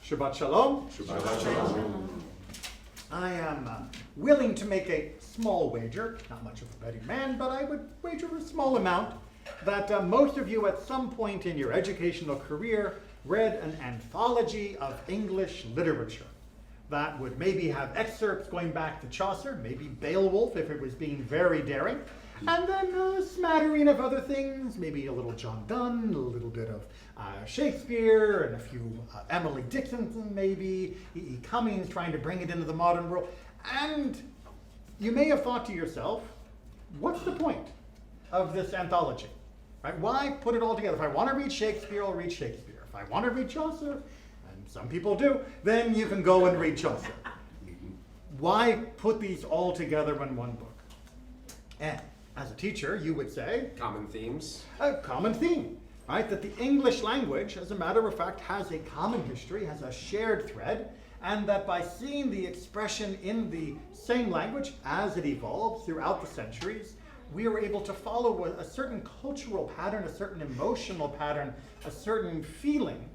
Shabbat Shalom. Shabbat Shalom. I am willing to make a small wager, not much of a betting man, but I would wager a small amount, that most of you at some point in your educational career read an anthology of English literature that would maybe have excerpts going back to Chaucer, maybe Beowulf if it was being very daring, and then a smattering of other things, maybe a little John Donne, a little bit of Shakespeare, and a few Emily Dickinson maybe, E.E. Cummings trying to bring it into the modern world. And you may have thought to yourself, what's the point of this anthology? Right? Why put it all together? If I want to read Shakespeare, I'll read Shakespeare. If I want to read Chaucer, and some people do, then you can go and read Chaucer. Why put these all together in one book? And as a teacher, you would say... Common themes. A common theme, right? That the English language, as a matter of fact, has a common history, has a shared thread, and that by seeing the expression in the same language as it evolves throughout the centuries, we are able to follow a certain cultural pattern, a certain emotional pattern, a certain feeling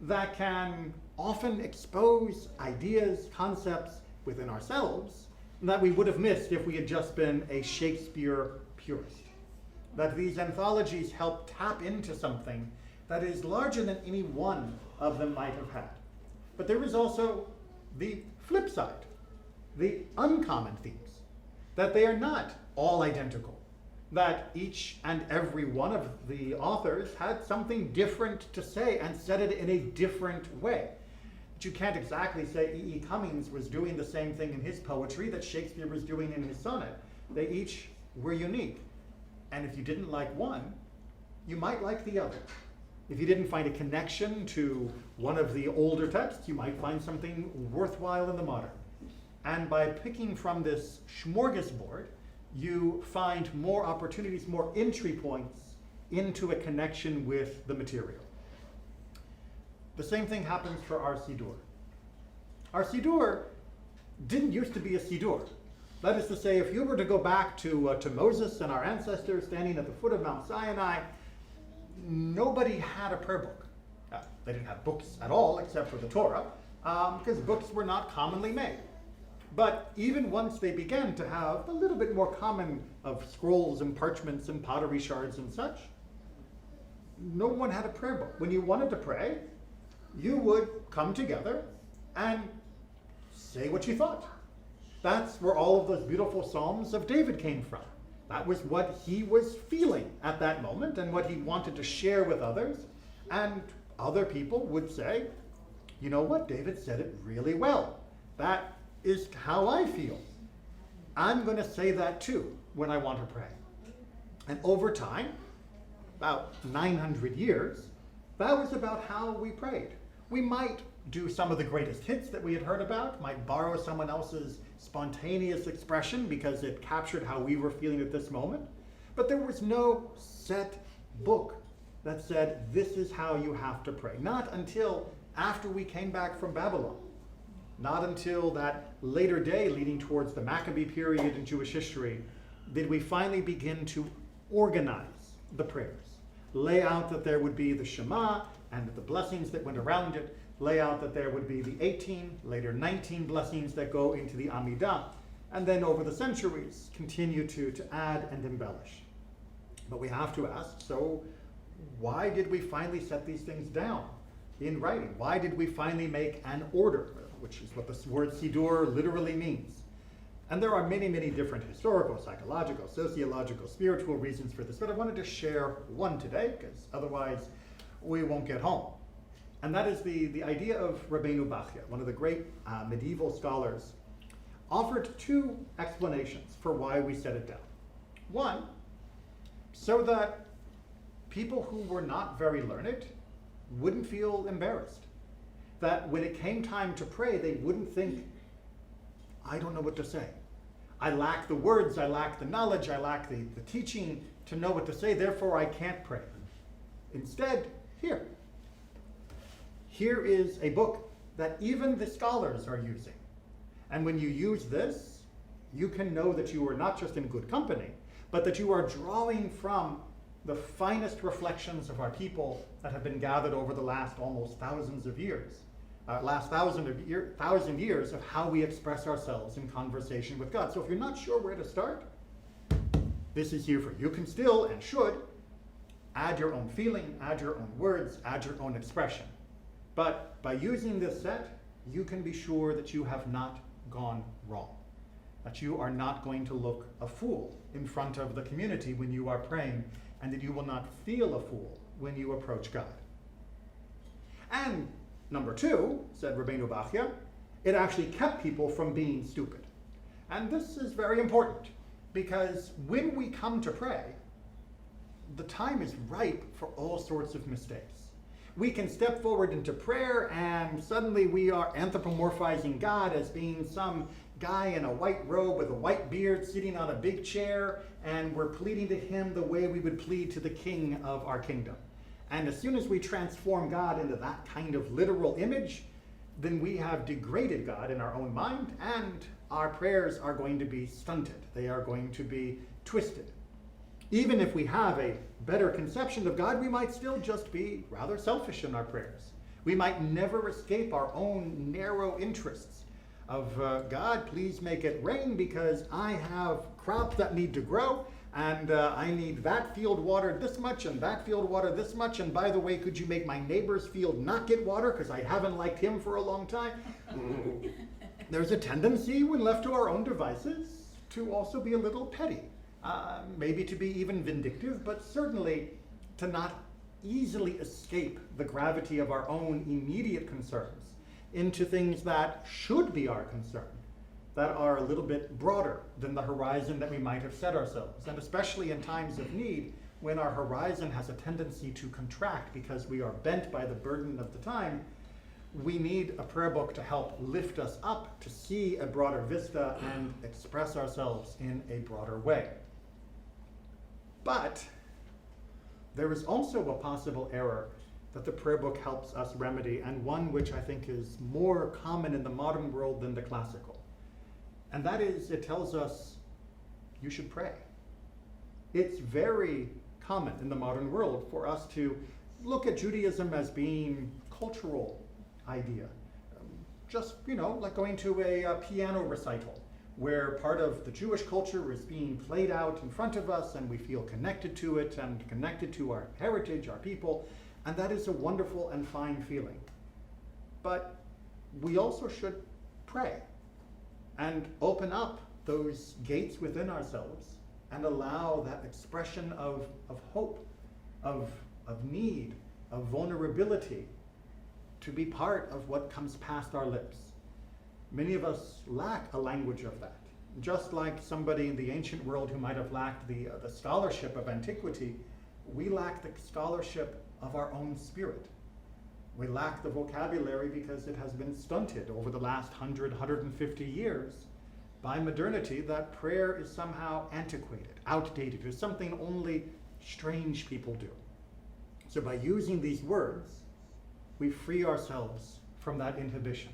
that can often expose ideas, concepts within ourselves that we would have missed if we had just been a Shakespeare purist. That these anthologies help tap into something that is larger than any one of them might have had. But there is also the flip side, the uncommon themes, that they are not all identical, that each and every one of the authors had something different to say and said it in a different way. But you can't exactly say E.E. Cummings was doing the same thing in his poetry that Shakespeare was doing in his sonnet. They each were unique. And if you didn't like one, you might like the other. If you didn't find a connection to one of the older texts, you might find something worthwhile in the modern. And by picking from this smorgasbord, you find more opportunities, more entry points into a connection with the material. The same thing happens for our Siddur. Our Siddur didn't used to be a Siddur. That is to say, if you were to go back to Moses and our ancestors standing at the foot of Mount Sinai, nobody had a prayer book. They didn't have books at all except for the Torah, because books were not commonly made. But even once they began to have a little bit more common of scrolls and parchments and pottery shards and such, no one had a prayer book. When you wanted to pray, you would come together and say what you thought. That's where all of those beautiful Psalms of David came from. That was what he was feeling at that moment and what he wanted to share with others. And other people would say, you know what, David said it really well. That is how I feel. I'm going to say that too when I want to pray. And over time, about 900 years, that was about how we prayed. We might do some of the greatest hits that we had heard about, might borrow someone else's spontaneous expression because it captured how we were feeling at this moment. But there was no set book that said, this is how you have to pray. Not until after we came back from Babylon. Not until that later day leading towards the Maccabee period in Jewish history did we finally begin to organize the prayers. Lay out that there would be the Shema and the blessings that went around it. Lay out that there would be the 18, later 19 blessings that go into the Amidah, and then over the centuries continue to add and embellish. But we have to ask, so why did we finally set these things down in writing? Why did we finally make an order, which is what the word Siddur literally means? And there are many, many different historical, psychological, sociological, spiritual reasons for this, but I wanted to share one today, because otherwise we won't get home. And that is the idea of Rabbeinu Bachya, one of the great medieval scholars, offered two explanations for why we set it down. One, so that people who were not very learned wouldn't feel embarrassed. That when it came time to pray, they wouldn't think, I don't know what to say. I lack the words, I lack the knowledge, I lack the teaching to know what to say, therefore I can't pray. Instead, here is a book that even the scholars are using. And when you use this, you can know that you are not just in good company, but that you are drawing from the finest reflections of our people that have been gathered over the last almost thousands of years. last thousand years of how we express ourselves in conversation with God. So if you're not sure where to start, this is here for you. You can still and should add your own feeling, add your own words, add your own expression. But by using this set, you can be sure that you have not gone wrong, that you are not going to look a fool in front of the community when you are praying, and that you will not feel a fool when you approach God. And number two, said Rabbeinu Bachya, it actually kept people from being stupid. And this is very important, because when we come to pray, the time is ripe for all sorts of mistakes. We can step forward into prayer and suddenly we are anthropomorphizing God as being some guy in a white robe with a white beard sitting on a big chair, and we're pleading to him the way we would plead to the king of our kingdom. And as soon as we transform God into that kind of literal image, then we have degraded God in our own mind, and our prayers are going to be stunted. They are going to be twisted. Even if we have a better conception of God, we might still just be rather selfish in our prayers. We might never escape our own narrow interests of, God, please make it rain because I have crops that need to grow, and I need that field watered this much and that field watered this much, and by the way, could you make my neighbor's field not get water because I haven't liked him for a long time? There's a tendency, when left to our own devices, to also be a little petty. Maybe to be even vindictive, but certainly to not easily escape the gravity of our own immediate concerns into things that should be our concern, that are a little bit broader than the horizon that we might have set ourselves. And especially in times of need, when our horizon has a tendency to contract because we are bent by the burden of the time, we need a prayer book to help lift us up to see a broader vista and express ourselves in a broader way. But there is also a possible error that the prayer book helps us remedy, and one which I think is more common in the modern world than the classical. And that is, it tells us you should pray. It's very common in the modern world for us to look at Judaism as being cultural idea. Just, like going to a piano recital, where part of the Jewish culture is being played out in front of us and we feel connected to it and connected to our heritage, our people, and that is a wonderful and fine feeling. But we also should pray and open up those gates within ourselves and allow that expression of hope, of need, of vulnerability to be part of what comes past our lips. Many of us lack a language of that. Just like somebody in the ancient world who might have lacked the scholarship of antiquity, we lack the scholarship of our own spirit. We lack the vocabulary because it has been stunted over the last 150 years by modernity, that prayer is somehow antiquated, outdated, or something only strange people do. So by using these words, we free ourselves from that inhibition.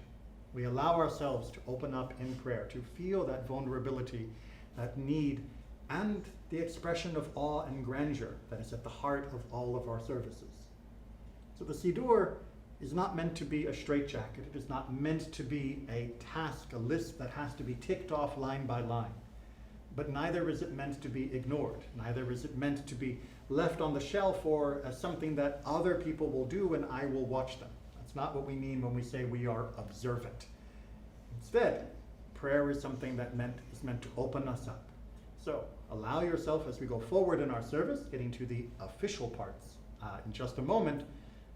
We allow ourselves to open up in prayer, to feel that vulnerability, that need, and the expression of awe and grandeur that is at the heart of all of our services. So the Siddur is not meant to be a straitjacket. It is not meant to be a task, a list that has to be ticked off line by line. But neither is it meant to be ignored. Neither is it meant to be left on the shelf or as something that other people will do and I will watch them. That's not what we mean when we say we are observant. Instead, prayer is something that is meant to open us up. So allow yourself, as we go forward in our service, getting to the official parts in just a moment,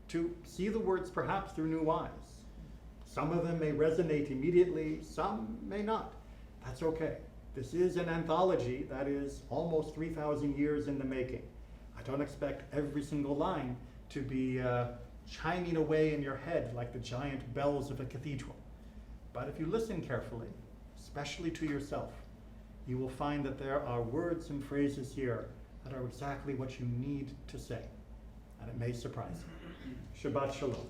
to see the words perhaps through new eyes. Some of them may resonate immediately, some may not. That's okay. This is an anthology that is almost 3,000 years in the making. I don't expect every single line to be chiming away in your head like the giant bells of a cathedral. But if you listen carefully, especially to yourself, you will find that there are words and phrases here that are exactly what you need to say. And it may surprise you. Shabbat Shalom.